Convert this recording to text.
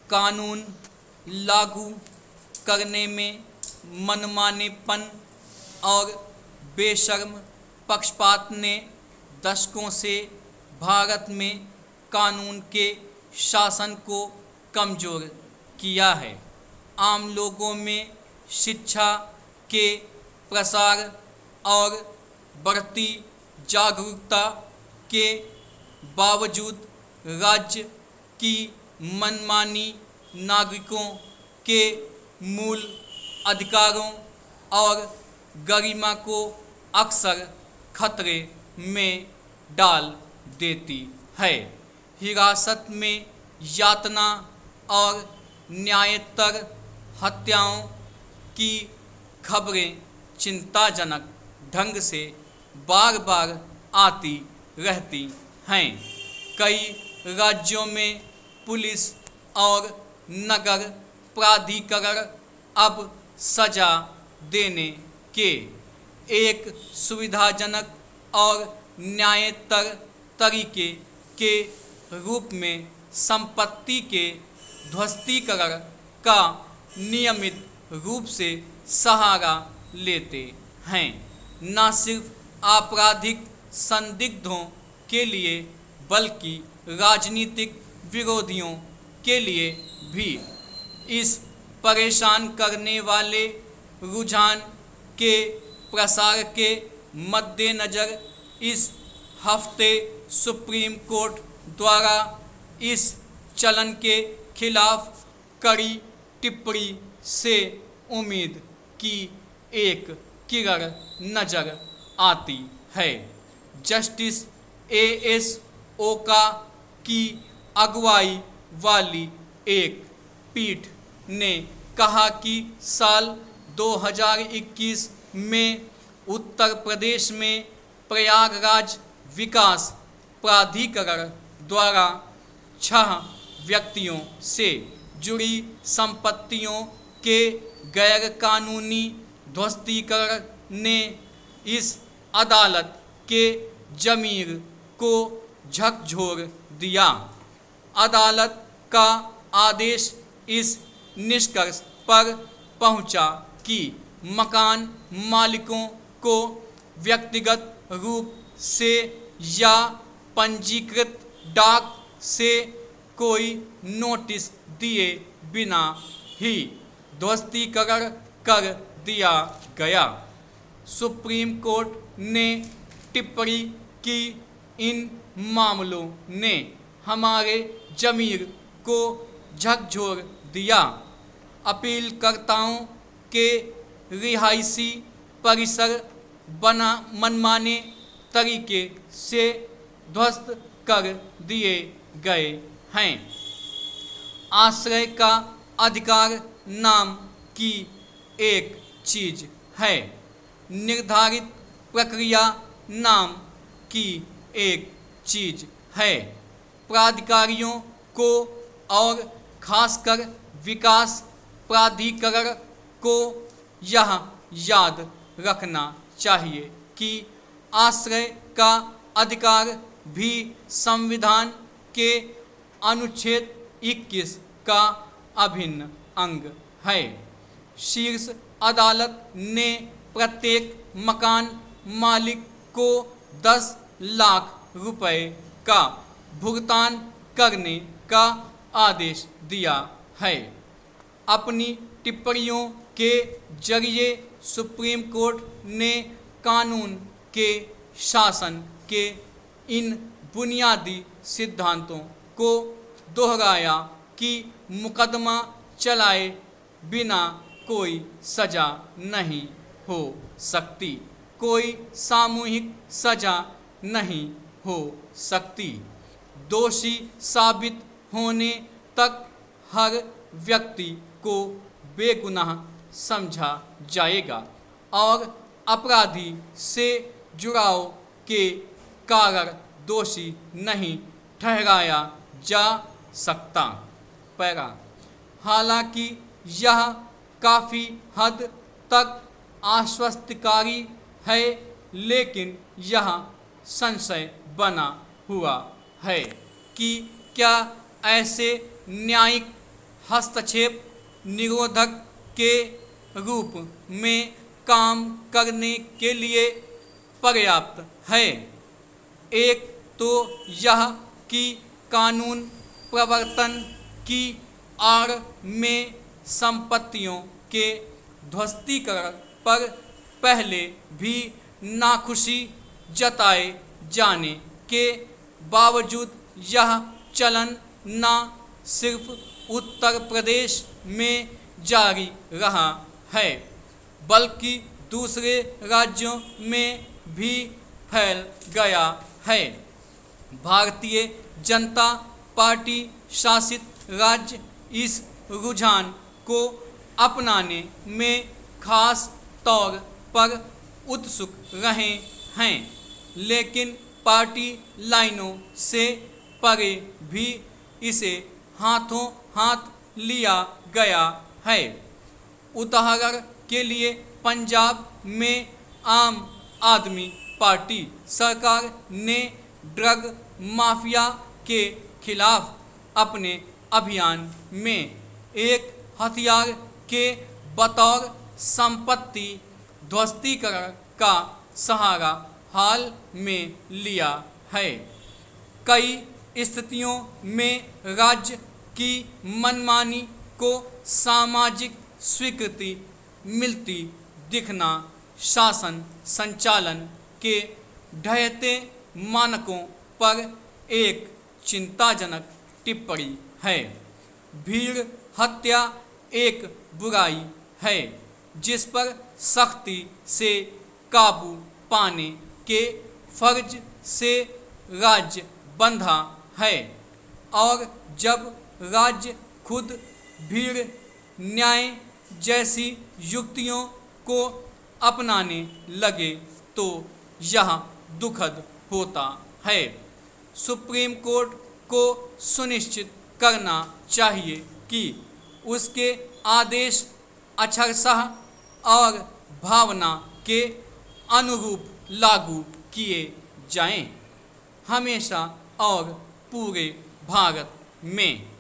कानून लागू करने में मनमानेपन और बेशर्म पक्षपात ने दशकों से भारत में कानून के शासन को कमज़ोर किया है। आम लोगों में शिक्षा के प्रसार और बढ़ती जागरूकता के बावजूद राज्य की मनमानी नागरिकों के मूल अधिकारों और गरिमा को अक्सर खतरे में डाल देती है। हिरासत में यातना और न्यायेतर हत्याओं की खबरें चिंताजनक ढंग से बार बार आती रहती हैं। कई राज्यों में पुलिस और नगर प्राधिकरण अब सजा देने के एक सुविधाजनक और न्यायेतर तरीके के रूप में संपत्ति के ध्वस्तीकरण का नियमित रूप से सहारा लेते हैं। न सिर्फ आपराधिक संदिग्धों के लिए बल्कि राजनीतिक विरोधियों के लिए भी। इस परेशान करने वाले रुझान के प्रसार के मद्देनज़र इस हफ्ते सुप्रीम कोर्ट द्वारा इस चलन के खिलाफ कड़ी टिप्पणी से उम्मीद की एक किरण नजर आती है। Justice A.S. ओका की अगुवाई वाली एक पीठ ने कहा कि साल 2021 में उत्तर प्रदेश में प्रयागराज विकास प्राधिकरण द्वारा 6 व्यक्तियों से जुड़ी संपत्तियों के गैरकानूनी ध्वस्तीकरण ने इस अदालत के ज़मीर को झकझोर दिया। अदालत का आदेश इस निष्कर्ष पर पहुंचा कि मकान मालिकों को व्यक्तिगत रूप से या पंजीकृत डाक से कोई नोटिस दिए बिना ही ध्वस्तीकरण कर दिया गया। सुप्रीम कोर्ट ने टिप्पणी की, इन मामलों ने हमारे ज़मीर को झकझोर दिया। अपीलकर्ताओं के रिहायशी परिसर बना मनमाने तरीके से ध्वस्त कर दिए गए हैं। आश्रय का अधिकार नाम की एक चीज़ है। निर्धारित प्रक्रिया नाम की एक चीज़ है। प्राधिकारियों को और खासकर विकास प्राधिकरण को यह याद रखना चाहिए कि आश्रय का अधिकार भी संविधान के अनुच्छेद 21 का अभिन्न अंग है। शीर्ष अदालत ने प्रत्येक मकान मालिक को 10 लाख रुपए का भुगतान करने का आदेश दिया है। अपनी टिप्पणियों के जरिए सुप्रीम कोर्ट ने कानून के शासन के इन बुनियादी सिद्धांतों को दोहराया कि मुकदमा चलाए बिना कोई सज़ा नहीं हो सकती, कोई सामूहिक सज़ा नहीं हो सकती। दोषी साबित होने तक हर व्यक्ति को बेगुनाह समझा जाएगा और अपराधी से जुड़ाव के कारण दोषी नहीं ठहराया जा सकता। पैरा, हालांकि यह काफ़ी हद तक आश्वस्तकारी है, लेकिन यह संशय बना हुआ है कि क्या ऐसे न्यायिक हस्तक्षेप निरोधक के रूप में काम करने के लिए पर्याप्त है। एक तो यह कि कानून प्रवर्तन की आड़ में संपत्तियों के ध्वस्तीकरण पर पहले भी नाखुशी जताए जाने के बावजूद यह चलन न सिर्फ उत्तर प्रदेश में जारी रहा है बल्कि दूसरे राज्यों में भी फैल गया है। भारतीय जनता पार्टी शासित राज्य इस रुझान को अपनाने में खास तौर पर उत्सुक रहे हैं, लेकिन पार्टी लाइनों से परे भी इसे हाथों हाथ लिया गया है। उदाहरण के लिए पंजाब में आम आदमी पार्टी सरकार ने ड्रग माफिया के खिलाफ अपने अभियान में एक हथियार के बतौर संपत्ति ध्वस्तीकरण का सहारा हाल में लिया है। कई स्थितियों में राज्य की मनमानी को सामाजिक स्वीकृति मिलती दिखना शासन संचालन के ढहते मानकों पर एक चिंताजनक टिप्पणी है। भीड़ हत्या एक बुराई है जिस पर सख्ती से काबू पाने के फर्ज से राज्य बंधा है, और जब राज्य खुद भीड़ न्याय जैसी युक्तियों को अपनाने लगे तो यह दुखद होता है। सुप्रीम कोर्ट को सुनिश्चित करना चाहिए कि उसके आदेश अक्षरशः और भावना के अनुरूप लागू किए जाएं, हमेशा और पूरे भारत में।